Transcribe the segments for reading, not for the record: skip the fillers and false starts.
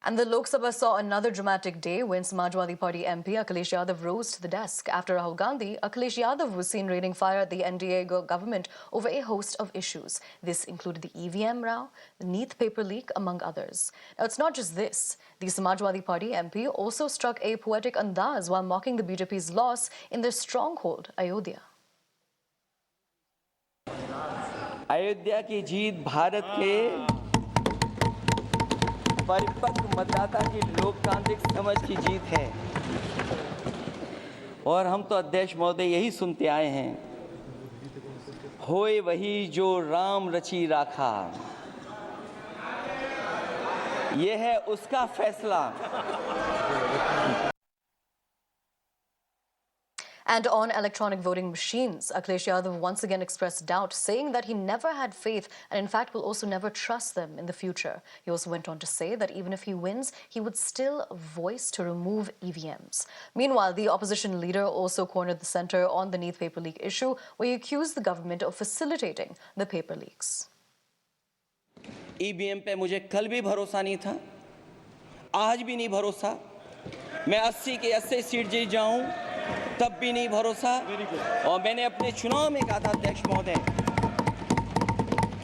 And the Lok Sabha saw another dramatic day when Samajwadi Party MP Akhilesh Yadav rose to the desk. After Rahul Gandhi, Akhilesh Yadav was seen raining fire at the NDA government over a host of issues. This included the EVM row, the Neethi paper leak, among others. Now, it's not just this. The Samajwadi Party MP also struck a poetic andaz while mocking the BJP's loss in their stronghold, Ayodhya. Ayodhya की जीत भारत के परिपक्व मतदाता की लोकतांत्रिक समझ की जीत है और हम तो अध्यक्ष महोदय यही सुनते आए हैं, होए वही जो राम रची राखा, ये है उसका फैसला। And on electronic voting machines, Akhilesh Yadav once again expressed doubt, saying that he never had faith and in fact will also never trust them in the future. He also went on to say that even if he wins, he would still voice to remove EVMs. Meanwhile, the opposition leader also cornered the centre on the Neethi paper leak issue, where he accused the government of facilitating the paper leaks. EVM पे मुझे कल भी भरोसा नहीं था, आज भी नहीं भरोसा। मैं 80 के 80 सीट जीत जाऊं तब भी नहीं भरोसा। और मैंने अपने चुनाव में कहा था अध्यक्ष महोदय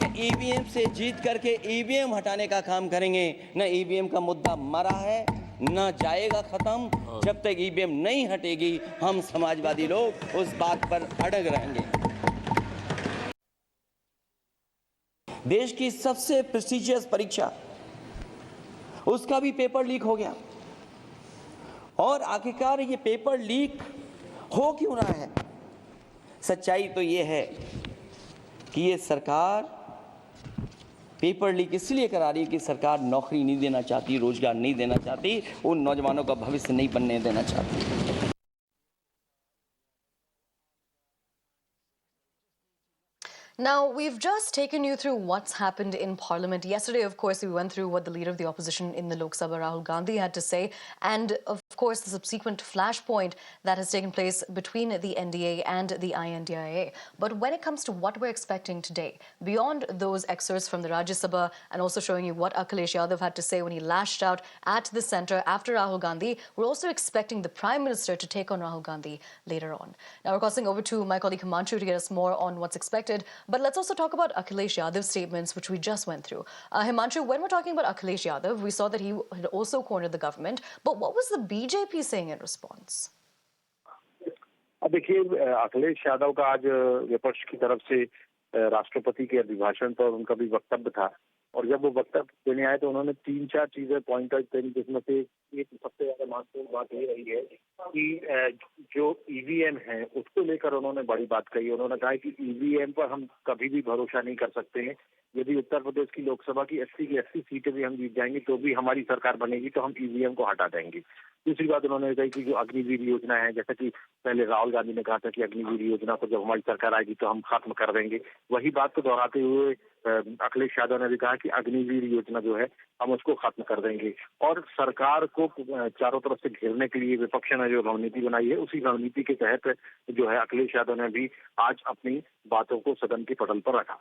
कि ईवीएम से जीत करके ईवीएम हटाने का काम करेंगे। न ईवीएम का मुद्दा मरा है, न जाएगा खत्म। जब तक ईवीएम नहीं हटेगी, हम समाजवादी लोग उस बात पर अड़ग रहेंगे। देश की सबसे प्रेस्टिजियस परीक्षा, उसका भी पेपर लीक हो गया। और आखिरकार ये पेपर लीक हो क्यों रहा है? सच्चाई तो ये है कि ये सरकार पेपर लीक इसलिए करा रही है कि सरकार नौकरी नहीं देना चाहती, रोजगार नहीं देना चाहती, उन नौजवानों का भविष्य नहीं बनने देना चाहती। Now, we've just taken you through what's happened in Parliament. Yesterday, of course, we went through what the leader of the opposition in the Lok Sabha, Rahul Gandhi, had to say, and of course, the subsequent flashpoint that has taken place between the NDA and the INDIA. But when it comes to what we're expecting today, beyond those excerpts from the Rajya Sabha and also showing you what Akhilesh Yadav had to say when he lashed out at the centre after Rahul Gandhi, we're also expecting the Prime Minister to take on Rahul Gandhi later on. Now, we're crossing over to my colleague Himanshu to get us more on what's expected. But let's also talk about Akhilesh Yadav's statements, which we just went through. Himanshu, when we're talking about Akhilesh Yadav, we saw that he had also cornered the government. But what was the BJP saying in response? अब देखिए, अखिलेश यादव का आज विपक्ष की तरफ से राष्ट्रपति के अभिभाषण पर उनका भी वक्तव्य था। और जब वो वक्तव्य देने आए तो उन्होंने 3-4 चीजें पॉइंट आउट करी, जिसमें से एक सबसे ज्यादा महत्वपूर्ण बात ये रही है कि जो ईवीएम है उसको लेकर उन्होंने बड़ी बात कही। उन्होंने कहा कि ईवीएम पर हम कभी भी भरोसा नहीं कर सकते हैं। यदि उत्तर प्रदेश की लोकसभा की 80 की 80 सीटें भी हम जीत जाएंगे तो भी हमारी सरकार बनेगी तो हम ईवीएम को हटा देंगे। दूसरी बात उन्होंने कही कि जो अग्निवीर योजना है, जैसा कि पहले राहुल गांधी ने कहा था कि अग्निवीर योजना को जब हमारी सरकार आएगी तो हम खत्म कर देंगे, वही बात को दोहराते हुए अखिलेश यादव ने भी कहा कि अग्निवीर योजना जो है हम उसको खत्म कर देंगे। और सरकार को चारों तरफ से घेरने के लिए विपक्ष ने जो रणनीति बनाई है, उसी रणनीति के तहत जो है अखिलेश यादव ने भी आज अपनी बातों को सदन के पटल पर रखा।